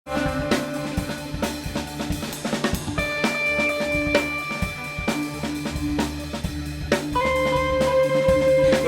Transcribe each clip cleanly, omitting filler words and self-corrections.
What's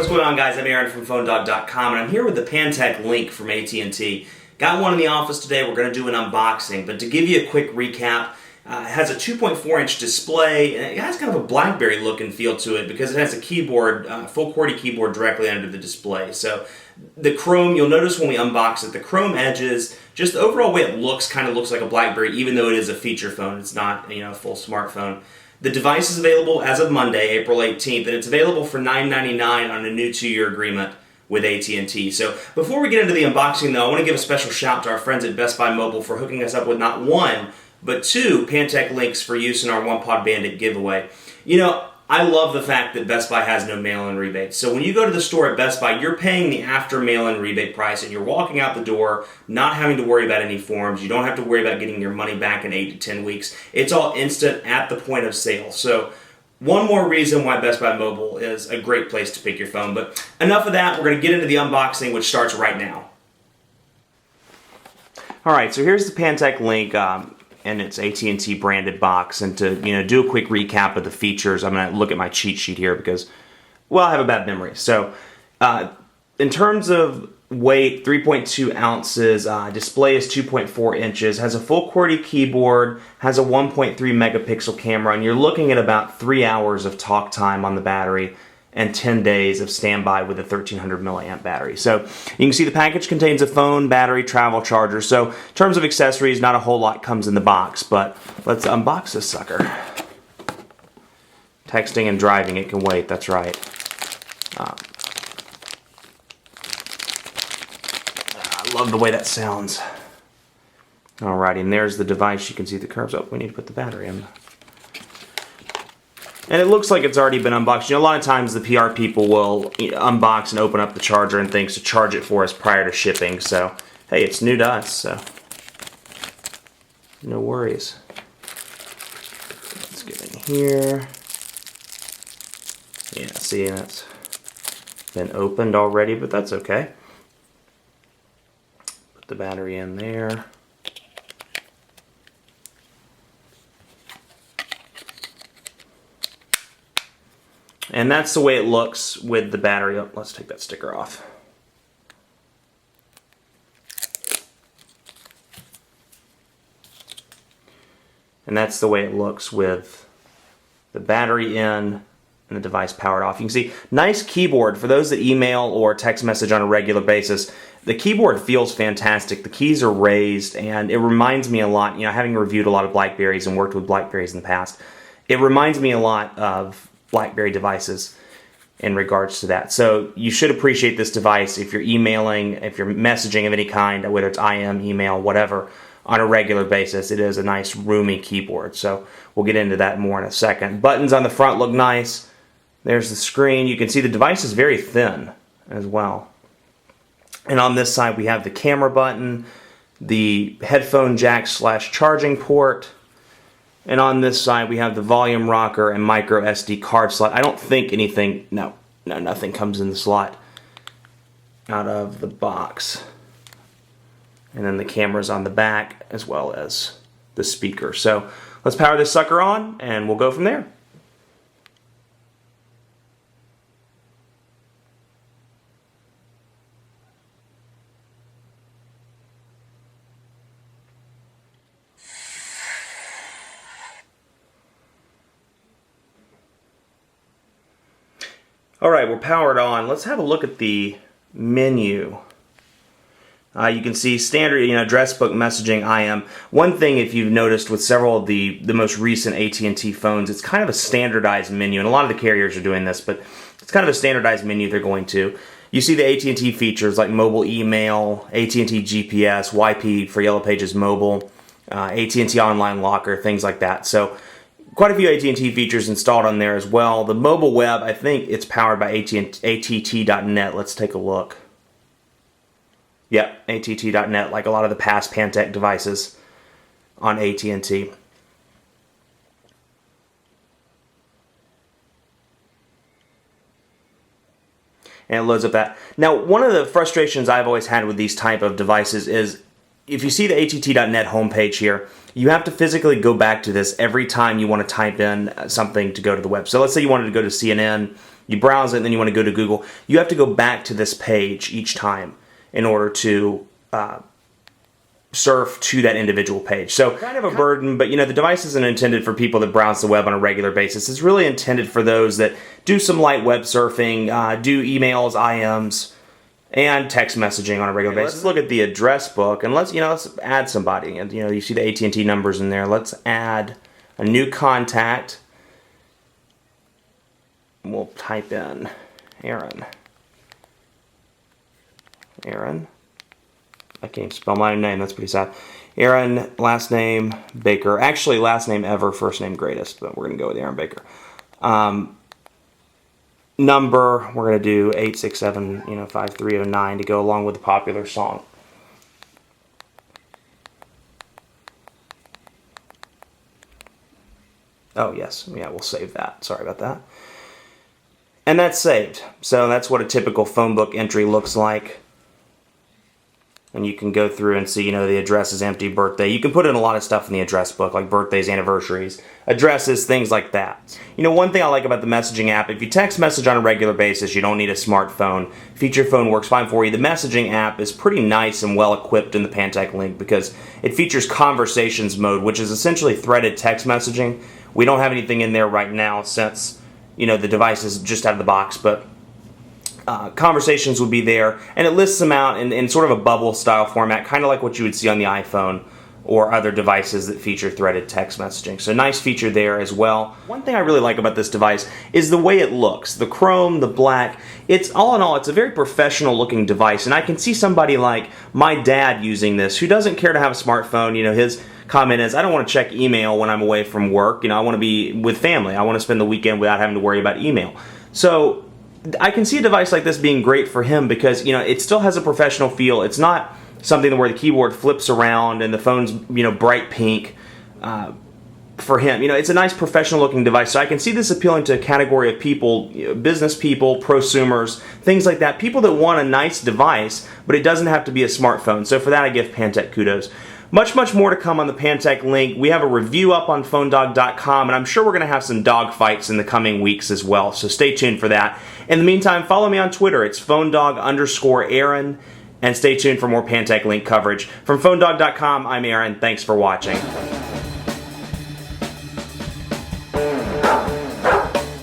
going on, guys? I'm Aaron from PhoneDog.com, and I'm here with the Pantech Link from AT&T. Got one in the office today. We're going to do an unboxing, but to give you a quick recap, it has a 2.4-inch display, and it has kind of a BlackBerry look and feel to it because it has a keyboard, full QWERTY keyboard directly under the display. So the chrome, you'll notice when we unbox it, the chrome edges, just the overall way it looks, kind of looks like a BlackBerry, even though it is a feature phone. It's not, a full smartphone. The device is available as of Monday, April 18th, and it's available for $9.99 on a new 2-year agreement with AT&T. So before we get into the unboxing, though, I want to give a special shout to our friends at Best Buy Mobile for hooking us up with not one, but 2 Pantech Links for use in our One Pod Bandit giveaway. I love the fact that Best Buy has no mail-in rebates. So when you go to the store at Best Buy, you're paying the after mail-in rebate price, and you're walking out the door not having to worry about any forms. You don't have to worry about getting your money back in 8 to 10 weeks. It's all instant at the point of sale. So one more reason why Best Buy Mobile is a great place to pick your phone. But enough of that. We're going to get into the unboxing, which starts right now. All right, so here's the Pantech Link. And its AT&T branded box, and to do a quick recap of the features, I'm going to look at my cheat sheet here because, well, I have a bad memory. So in terms of weight, 3.2 ounces, display is 2.4 inches, has a full QWERTY keyboard, has a 1.3 megapixel camera, and you're looking at about 3 hours of talk time on the battery and 10 days of standby with a 1300 milliamp battery. So you can see the package contains a phone, battery, travel charger. So in terms of accessories, not a whole lot comes in the box, but let's unbox this sucker. Texting and driving, it can wait, that's right. I love the way that sounds. Alrighty, and there's the device. You can see the curves. Oh, we need to put the battery in. And it looks like it's already been unboxed. A lot of times the PR people will unbox and open up the charger and things to charge it for us prior to shipping. So, hey, it's new to us, so no worries. Let's get in here. Yeah, see, that's been opened already, but that's okay. Put the battery in there. And that's the way it looks with the battery. Oh, let's take that sticker off. And that's the way it looks with the battery in and the device powered off. You can see, nice keyboard. For those that email or text message on a regular basis, the keyboard feels fantastic. The keys are raised, and it reminds me a lot, having reviewed a lot of BlackBerries and worked with BlackBerries in the past, it reminds me a lot of BlackBerry devices in regards to that. So you should appreciate this device if you're emailing, if you're messaging of any kind, whether it's IM, email, whatever, on a regular basis. It is a nice roomy keyboard. So we'll get into that more in a second. Buttons on the front look nice. There's the screen. You can see the device is very thin as well. And on this side we have the camera button, the headphone jack / charging port. And on this side, we have the volume rocker and micro SD card slot. I don't think anything, no, nothing comes in the slot out of the box. And then the camera's on the back as well as the speaker. So let's power this sucker on and we'll go from there. Alright, we're powered on. Let's have a look at the menu. You can see standard, address book, messaging, IM. One thing, if you've noticed with several of the most recent AT&T phones, it's kind of a standardized menu, and a lot of the carriers are doing this, but it's kind of a standardized menu they're going to. You see the AT&T features like mobile email, AT&T GPS, YP for Yellow Pages Mobile, AT&T Online Locker, things like that. So quite a few AT&T features installed on there as well. The mobile web, I think it's powered by att.net. Let's take a look. Yep, att.net, like a lot of the past Pantech devices on AT&T. And it loads up that. Now, one of the frustrations I've always had with these type of devices is if you see the att.net homepage here, you have to physically go back to this every time you want to type in something to go to the web. So let's say you wanted to go to CNN, you browse it, and then you want to go to Google. You have to go back to this page each time in order to surf to that individual page. So kind of a burden, but the device isn't intended for people that browse the web on a regular basis. It's really intended for those that do some light web surfing, do emails, IMs, and text messaging on a regular basis. Let's look at the address book, and let's add somebody. And you see the AT&T numbers in there. Let's add a new contact. We'll type in Aaron. I can't even spell my own name. That's pretty sad. Aaron, last name Baker. Actually, last name ever, first name greatest, but we're gonna go with Aaron Baker. Number, we're going to do 867-5309 to go along with the popular song. Oh yes, yeah, we'll save that. Sorry about that. And that's saved. So that's what a typical phone book entry looks like. And you can go through and see, the address is empty, birthday. You can put in a lot of stuff in the address book, like birthdays, anniversaries, addresses, things like that. One thing I like about the messaging app, if you text message on a regular basis, you don't need a smartphone. Feature phone works fine for you. The messaging app is pretty nice and well equipped in the Pantech Link because it features conversations mode, which is essentially threaded text messaging. We don't have anything in there right now since, the device is just out of the box, but conversations would be there, and it lists them out in sort of a bubble style format, kind of like what you would see on the iPhone or other devices that feature threaded text messaging. So nice feature there as well. One thing I really like about this device is the way it looks. The chrome, the black, it's all in all, it's a very professional looking device, and I can see somebody like my dad using this who doesn't care to have a smartphone. His comment is, I don't want to check email when I'm away from work. I want to be with family. I want to spend the weekend without having to worry about email. So I can see a device like this being great for him because, it still has a professional feel. It's not something where the keyboard flips around and the phone's, bright pink. For him, it's a nice professional looking device. So I can see this appealing to a category of people, business people, prosumers, things like that. People that want a nice device, but it doesn't have to be a smartphone. So for that, I give Pantech kudos. Much more to come on the Pantech Link. We have a review up on phonedog.com, and I'm sure we're going to have some dog fights in the coming weeks as well, so stay tuned for that. In the meantime, follow me on Twitter. It's phonedog_Aaron, and stay tuned for more Pantech Link coverage. From phonedog.com, I'm Aaron. Thanks for watching.